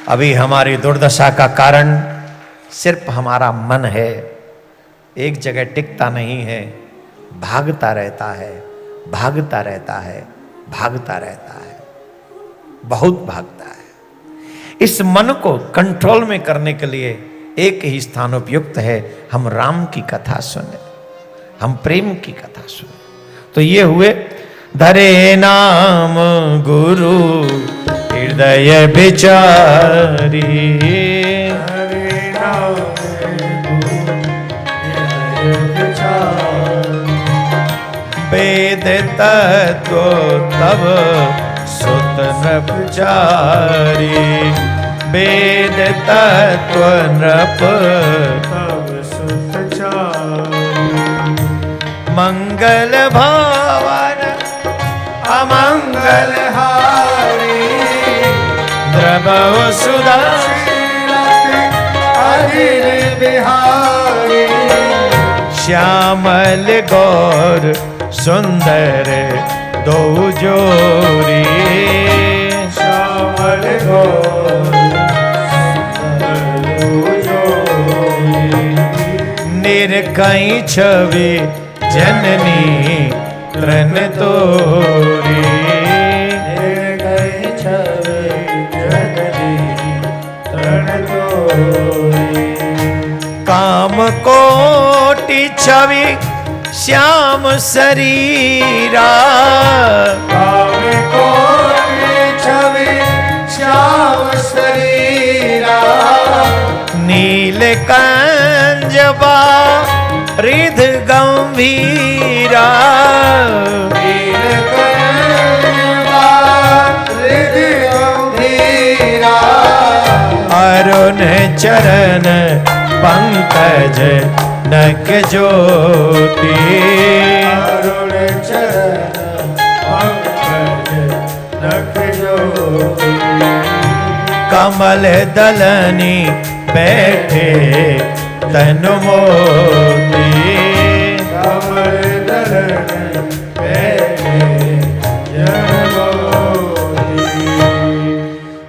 अभी हमारी दुर्दशा का कारण सिर्फ हमारा मन है, एक जगह टिकता नहीं है, भागता रहता है, भागता रहता है, भागता रहता है, बहुत भागता है। इस मन को कंट्रोल में करने के लिए एक ही स्थान उपयुक्त है, हम राम की कथा सुने, हम प्रेम की कथा सुने। तो ये हुए धरे नाम गुरु हृदय विचारी, हरे नाम गुरु हृदय विचारी, वेद तत्व तब सुत नृपचारी, वेद तत्व नृप तब सुत चारी, मंगल भावन अमंगल हारी, द्रवौ सुधा अहिर बिहारी, श्यामल गौर सुंदर दो जोरी, श्यामल गौर निरकई छवि जननी तृण तोरी, गए छवि जननी तृण तोरी, काम कोटि छवि श्याम शरीरा, काम कोटि छवि श्याम शरीरा, नील कंजबा रिध गंभीरा, अरुण चरण पंकज नक ज्योति, अरुण चरण पंकज नख ज्योति, कमल दलनी बैठे तनु मोती, कमल दलन बैठे जन मोती।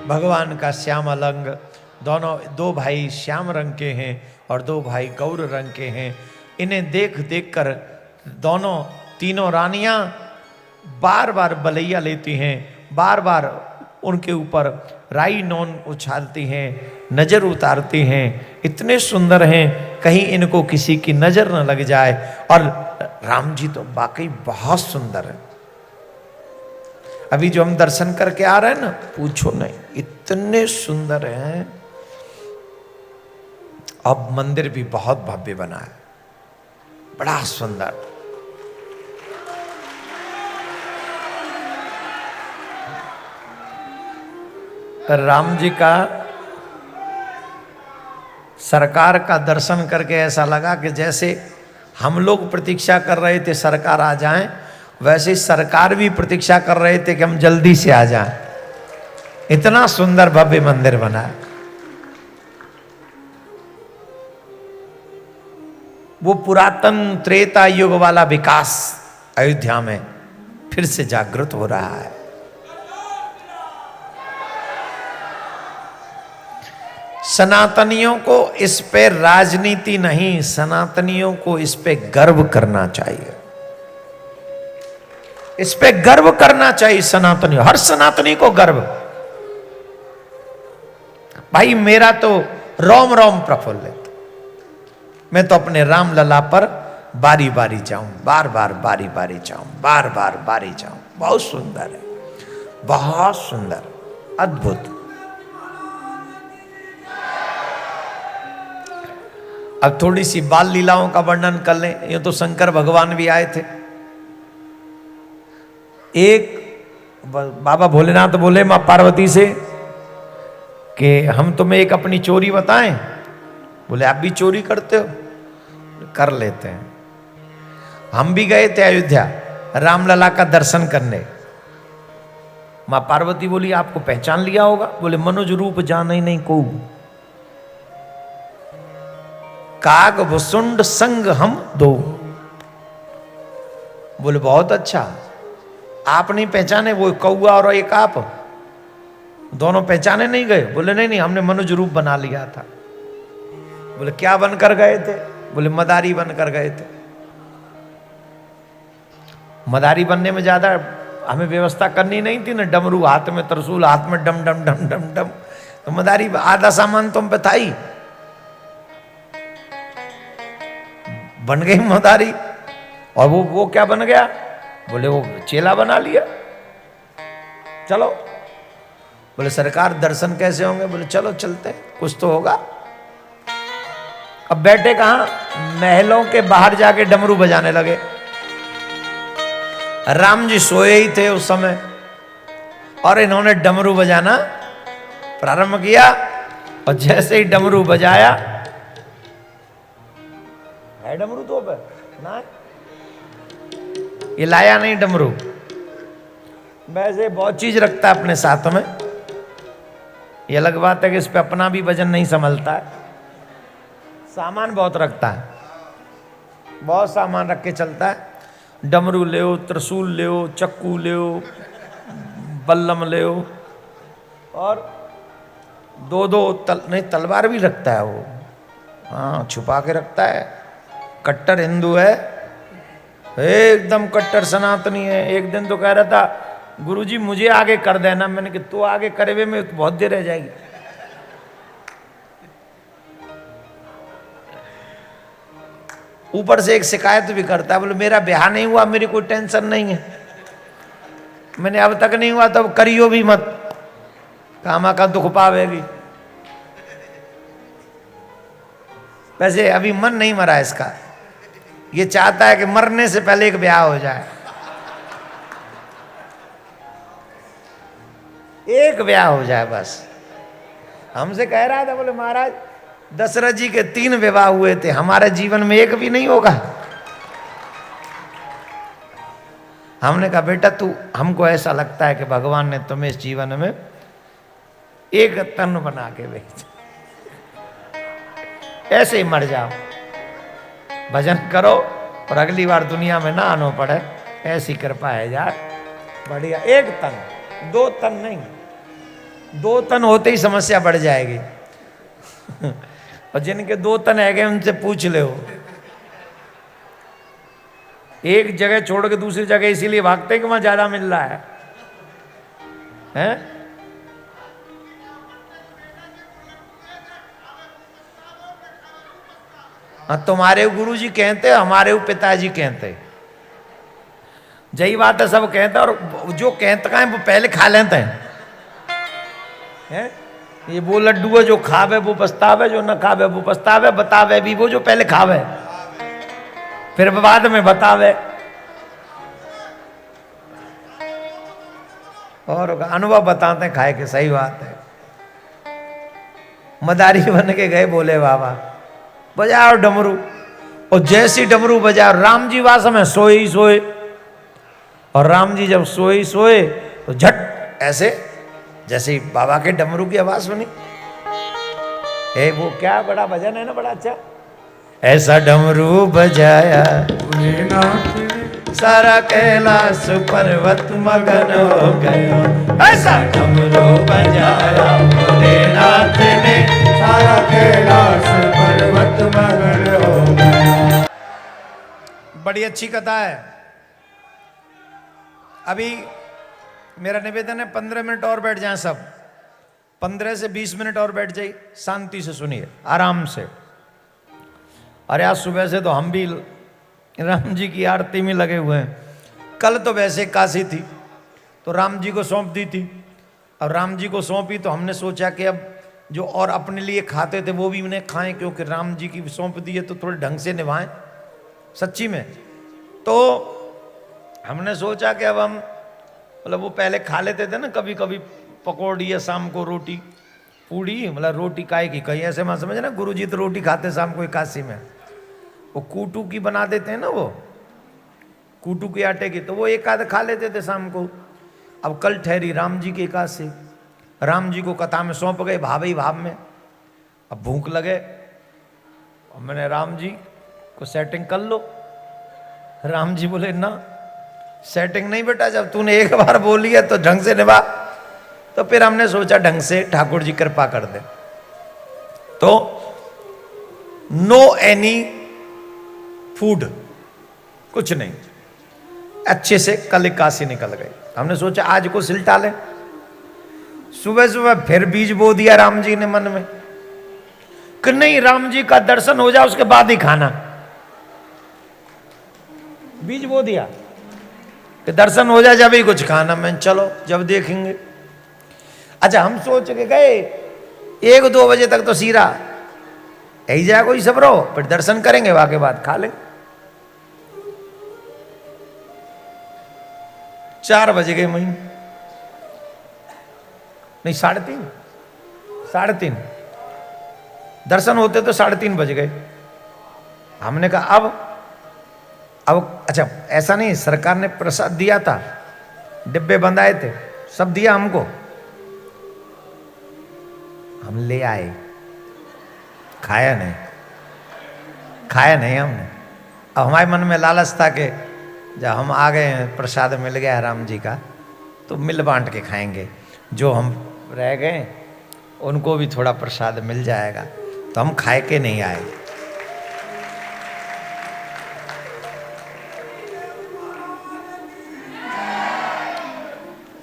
भगवान का श्याम अलंग, दोनों दो भाई श्याम रंग के हैं और दो भाई गौर रंग के हैं। इन्हें देख देख कर दोनों तीनों रानियां बार बार बलैया लेती हैं, बार बार उनके ऊपर राई नौन उछालती हैं, नजर उतारती हैं। इतने सुंदर हैं, कहीं इनको किसी की नजर न लग जाए। और राम जी तो वाकई बहुत सुंदर है। अभी जो हम दर्शन करके आ रहे हैं ना, पूछो नहीं, इतने सुंदर हैं। अब मंदिर भी बहुत भव्य बना है, बड़ा सुंदर। राम जी का सरकार का दर्शन करके ऐसा लगा कि जैसे हम लोग प्रतीक्षा कर रहे थे सरकार आ जाएं, वैसे सरकार भी प्रतीक्षा कर रहे थे कि हम जल्दी से आ जाएं। इतना सुंदर भव्य मंदिर बना है। वो पुरातन त्रेता युग वाला विकास अयोध्या में फिर से जागृत हो रहा है। सनातनियों को इस पे राजनीति नहीं, सनातनियों को इस पे गर्व करना चाहिए। इस पे गर्व करना चाहिए सनातनियों, हर सनातनी को गर्व। भाई मेरा तो रोम रोम प्रफुल्लित, मैं तो अपने राम लला पर बारी बारी जाऊं, बार बार बारी बारी जाऊं, बार बार बारी जाऊं। बहुत सुंदर है, बहुत सुंदर, अद्भुत। अब थोड़ी सी बाल लीलाओं का वर्णन कर लें। ये तो शंकर भगवान भी आए थे। एक बाबा भोलेनाथ बोले मां पार्वती से कि हम तुम्हें एक अपनी चोरी बताएं। बोले आप भी चोरी करते हो? कर लेते हैं। हम भी गए थे अयोध्या रामलला का दर्शन करने। मां पार्वती बोली आपको पहचान लिया होगा? बोले मनुज रूप जान ही नहीं को, काग वसुंड संग हम दो। बोले बहुत अच्छा, आप नहीं पहचाने? वो कौआ और एक आप दोनों पहचाने नहीं गए? बोले नहीं नहीं, हमने मनुज रूप बना लिया था। बोले क्या बनकर गए थे? बोले मदारी बनकर गए थे। मदारी बनने में ज्यादा हमें व्यवस्था करनी नहीं थी ना, डमरू हाथ में, त्रिशूल हाथ में, डम डम डम डम डम, तो मदारी आधा सामान तुम पे था ही, बन गई मदारी। और वो क्या बन गया? बोले वो चेला बना लिया। चलो। बोले सरकार दर्शन कैसे होंगे? बोले चलो चलते, कुछ तो होगा। अब बैठे कहां? महलों के बाहर जाके डमरू बजाने लगे। राम जी सोए ही थे उस समय और इन्होंने डमरू बजाना प्रारंभ किया। और जैसे ही डमरू बजाया, है डमरू तो पे ना, ये लाया नहीं डमरू, वैसे बहुत चीज रखता है अपने साथ में। ये अलग बात है कि इस पे अपना भी वजन नहीं संभलता है, सामान बहुत रखता है, बहुत सामान रख के चलता है। डमरू ले, त्रिशूल ले, चक्कू ले, बल्लम ले, और दो दो नहीं तलवार भी रखता है वो, हाँ छुपा के रखता है। कट्टर हिंदू है, एकदम कट्टर सनातनी है। एक दिन तो कह रहा था गुरुजी मुझे आगे कर देना। मैंने कि तू आगे करे हुए में तो बहुत देर रह जाएगी। ऊपर से एक शिकायत भी करता है, बोले मेरा ब्याह नहीं हुआ, मेरी कोई टेंशन नहीं है। मैंने अब तक नहीं हुआ तो करियो भी मत, कामा का दुख पावेगी। वैसे अभी मन नहीं मरा इसका, ये चाहता है कि मरने से पहले एक ब्याह हो जाए, एक ब्याह हो जाए बस। हमसे कह रहा था, बोले महाराज दशरथ जी के 3 विवाह हुए थे, हमारे जीवन में एक भी नहीं होगा। हमने कहा बेटा तू, हमको ऐसा लगता है कि भगवान ने तुम्हें इस जीवन में एक तन बना के भेजा, ऐसे ही मर जाओ, भजन करो और अगली बार दुनिया में ना आना पड़े, ऐसी कृपा है यार। बढ़िया, 1 तन, 2 तन नहीं, 2 तन होते ही समस्या बढ़ जाएगी। और जिनके 2 तन है गए उनसे पूछ ले, एक जगह छोड़ के दूसरी जगह इसीलिए भागते हैं कि वहां ज्यादा मिल रहा है, हैं? हाँ, तुम्हारे गुरु जी कहते, हमारे पिताजी कहते, यही बात है, सब कहते हैं। और जो कहते हैं वो पहले खा लेते हैं। ये वो लड्डू है जो खावे वो पछतावे, जो न खावे वो पछतावे, बतावे भी वो जो पहले खावे, फिर बाद में बतावे। और अनुभव बताते हैं खाए के, सही बात है। मदारी बन के गए, बोले बाबा बजाओ डमरू, और जैसी डमरू बजाओ, राम जी वास में सोए ही सोए। और राम जी जब सोए ही सोए तो झट ऐसे जैसे ही बाबा के डमरू की आवाज सुनी, वो क्या बड़ा भजन है ना, बड़ा अच्छा। ऐसा डमरू बजाया सारा कैलाश पर्वत मगन हो गया, ऐसा डमरू बजाया भोलेनाथ ने, सारा कैलाश पर्वत मगन हो गया। बड़ी अच्छी कथा है। अभी मेरा निवेदन है 15 मिनट और बैठ जाएं सब, 15 से 20 मिनट और बैठ जाइए, शांति से सुनिए, आराम से। अरे आज सुबह से तो हम भी राम जी की आरती में लगे हुए हैं। कल तो वैसे काशी थी तो राम जी को सौंप दी थी, अब राम जी को सौंपी तो हमने सोचा कि अब जो और अपने लिए खाते थे वो भी उन्हें खाएं, क्योंकि राम जी की सौंप दी है तो थोड़े ढंग से निभाएं, सच्ची में। तो हमने सोचा कि अब हम, मतलब वो पहले खा लेते थे ना कभी कभी पकौड़ी या शाम को रोटी पूड़ी, मतलब रोटी काय की कहीं ऐसे मत समझे ना, गुरुजी तो रोटी खाते शाम को एकादशी में, वो कूटू की बना देते हैं ना, वो कूटू के आटे की, तो वो एक आध खा लेते थे शाम को। अब कल ठहरी राम जी की एकादशी, राम जी को कथा में सौंप गए, भाव भाव में। अब भूख लगे, और मैंने राम जी को सेटिंग कर लो। राम जी बोले ना सेटिंग नहीं बेटा, जब तूने एक बार बोली है तो ढंग से निभा। तो फिर हमने सोचा ढंग से ठाकुर जी कृपा कर दे। तो नो एनी फूड, कुछ नहीं, अच्छे से कल काशी निकल गई। हमने सोचा आज को सिलटा लें। सुबह सुबह फिर बीज बो दिया राम जी ने मन में कि नहीं, राम जी का दर्शन हो जाए उसके बाद ही खाना। बीज बो दिया कि दर्शन हो जाए जब ही कुछ खाना। मैं चलो जब देखेंगे। अच्छा, हम सोच के गए 1-2 बजे तक तो सीरा यही जाए कोई सब रहो, फिर दर्शन करेंगे, वहां के बाद खा लेंगे। 4 बज गए महीने, नहीं 3:30 दर्शन होते तो 3:30 बज गए। हमने कहा अब अच्छा, ऐसा नहीं, सरकार ने प्रसाद दिया था, डिब्बे बंधाए थे, सब दिया हमको, हम ले आए, खाया नहीं हमने। अब हमारे मन में लालच था कि जब हम आ गए हैं, प्रसाद मिल गया राम जी का, तो मिल बांट के खाएंगे, जो हम रह गए उनको भी थोड़ा प्रसाद मिल जाएगा। तो हम खाए के नहीं आए।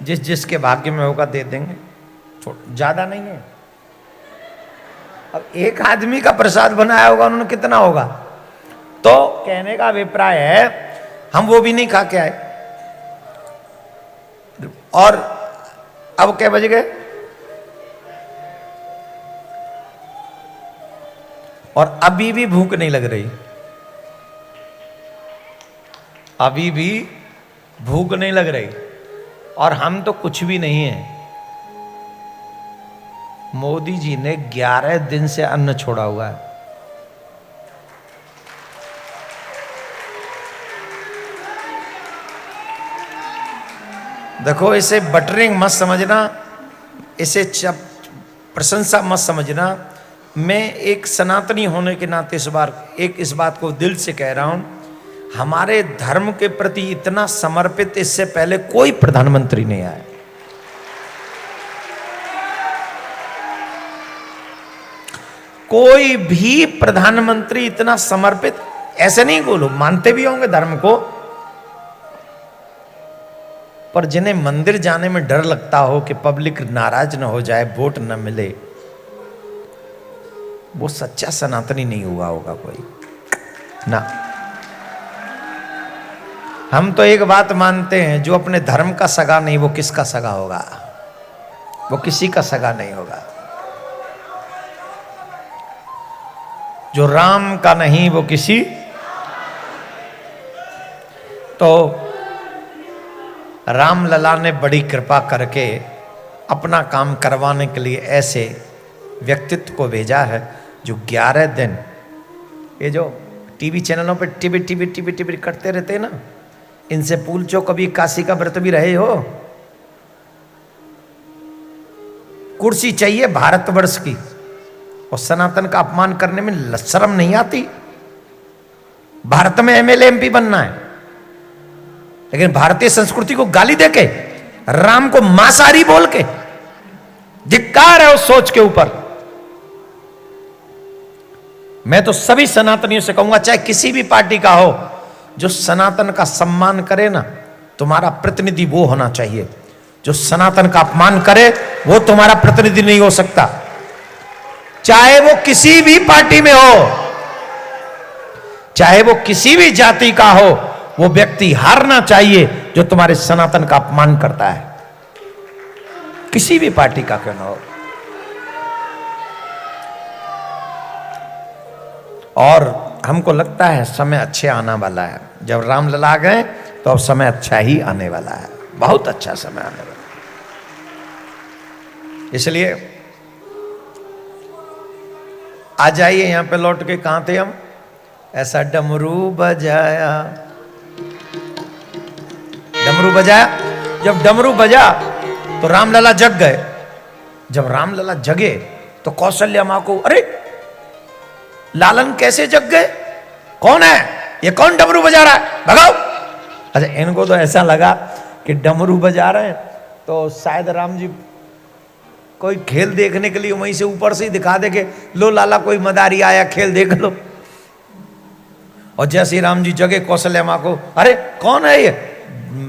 जिस जिसके भाग्य में होगा दे देंगे, ज्यादा नहीं है। अब एक आदमी का प्रसाद बनाया होगा, उन्होंने कितना होगा? तो कहने का अभिप्राय है हम वो भी नहीं खा के आए। और अब क्या बज गए? और अभी भी भूख नहीं लग रही, अभी भी भूख नहीं लग रही। और हम तो कुछ भी नहीं है। मोदी जी ने 11 दिन से अन्न छोड़ा हुआ है। देखो, इसे बटरिंग मत समझना, इसे प्रशंसा मत समझना। मैं एक सनातनी होने के नाते इस बात को दिल से कह रहा हूं, हमारे धर्म के प्रति इतना समर्पित इससे पहले कोई प्रधानमंत्री नहीं आया। कोई भी प्रधानमंत्री इतना समर्पित, ऐसे नहीं बोलो, मानते भी होंगे धर्म को, पर जिन्हें मंदिर जाने में डर लगता हो कि पब्लिक नाराज न हो जाए, वोट न मिले, वो सच्चा सनातनी नहीं हुआ होगा कोई ना। हम तो एक बात मानते हैं, जो अपने धर्म का सगा नहीं, वो किसका सगा होगा? वो किसी का सगा नहीं होगा। जो राम का नहीं वो किसी। तो राम लला ने बड़ी कृपा करके अपना काम करवाने के लिए ऐसे व्यक्तित्व को भेजा है जो 11 दिन, ये जो टीवी चैनलों पे टीवी करते रहते हैं ना, इनसे पूछो कभी काशी का व्रत भी रहे हो? कुर्सी चाहिए भारतवर्ष की, और सनातन का अपमान करने में शर्म नहीं आती? भारत में एमएलए एमपी बनना है, लेकिन भारतीय संस्कृति को गाली देके, राम को मांसाहारी बोल के, धिक्कार है उस सोच के ऊपर। मैं तो सभी सनातनियों से कहूंगा, चाहे किसी भी पार्टी का हो, जो सनातन का सम्मान करे ना, तुम्हारा प्रतिनिधि वो होना चाहिए। जो सनातन का अपमान करे वो तुम्हारा प्रतिनिधि नहीं हो सकता, चाहे वो किसी भी पार्टी में हो, चाहे वो किसी भी जाति का हो। वो व्यक्ति हारना चाहिए जो तुम्हारे सनातन का अपमान करता है, किसी भी पार्टी का क्यों ना हो। और हमको लगता है समय अच्छे आने वाला है। जब रामलला आ गए तो अब समय अच्छा ही आने वाला है, बहुत अच्छा समय आने वाला है। इसलिए आ जाइए यहां पे लौट के। कहां थे हम? ऐसा डमरू बजाया, डमरू बजाया। जब डमरू बजा तो रामलला जग गए। जब रामलला जगे तो कौशल्या मां को, अरे लालन कैसे जग गए? कौन है ये? कौन डमरू बजा रहा है? भगाओ। अच्छा, इनको तो ऐसा लगा कि डमरू बजा रहे हैं तो शायद राम जी कोई खेल देखने के लिए वहीं से ऊपर से ही दिखा दे के लो लाला कोई मदारी आया खेल देख लो। और जैसे राम जी जगे कौशल्या माँ को, अरे कौन है ये,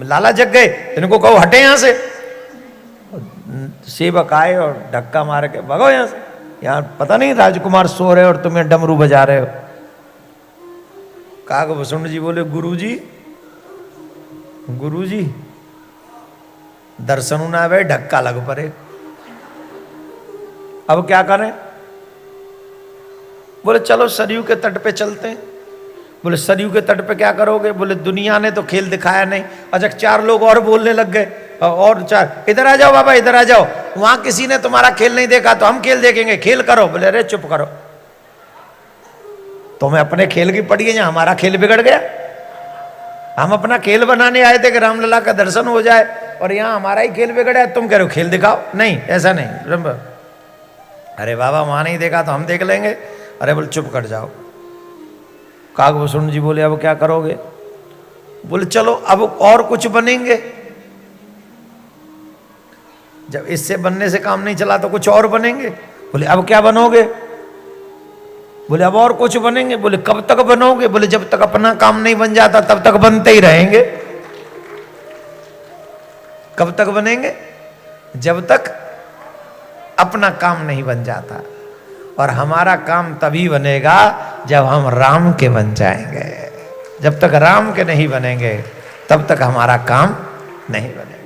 लाला जग गए, इनको कहो हटे यहां से। सेवक आए और धक्का मार के भगो यहां से, यार पता नहीं राजकुमार सो रहे और तुम्हें डमरू बजा रहे हो। काकभूषण जी बोले गुरुजी दर्शन ना वे धक्का लग पड़े, अब क्या करें। बोले चलो सरयू के तट पे चलते हैं। बोले सरयू के तट पे क्या करोगे। बोले दुनिया ने तो खेल दिखाया नहीं। अच्छा 4 लोग और बोलने लग गए, और 4 इधर आ जाओ बाबा इधर आ जाओ, वहां किसी ने तुम्हारा खेल नहीं देखा तो हम खेल देखेंगे, खेल करो। बोले अरे चुप करो, तुम्हें अपने खेल की पड़ी है या हमारा खेल बिगड़ गया। हम अपना खेल बनाने आए थे कि रामलला का दर्शन हो जाए और यहाँ हमारा ही खेल बिगड़ा है, तुम कह रहे हो खेल दिखाओ। नहीं ऐसा नहीं। अरे बाबा वहां नहीं देखा तो हम देख लेंगे। अरे बोले चुप कर जाओ। काकभूषण जी बोले अब क्या करोगे। बोले चलो अब और कुछ बनेंगे, जब इससे बनने से काम नहीं चला तो कुछ और बनेंगे। बोले अब क्या बनोगे। बोले अब और कुछ बनेंगे। बोले कब तक बनोगे। बोले जब तक अपना काम नहीं बन जाता तब तक बनते ही रहेंगे। कब तक बनेंगे, जब तक अपना काम नहीं बन जाता। और हमारा काम तभी बनेगा जब हम राम के बन जाएंगे। जब तक राम के नहीं बनेंगे तब तक हमारा काम नहीं बनेगा।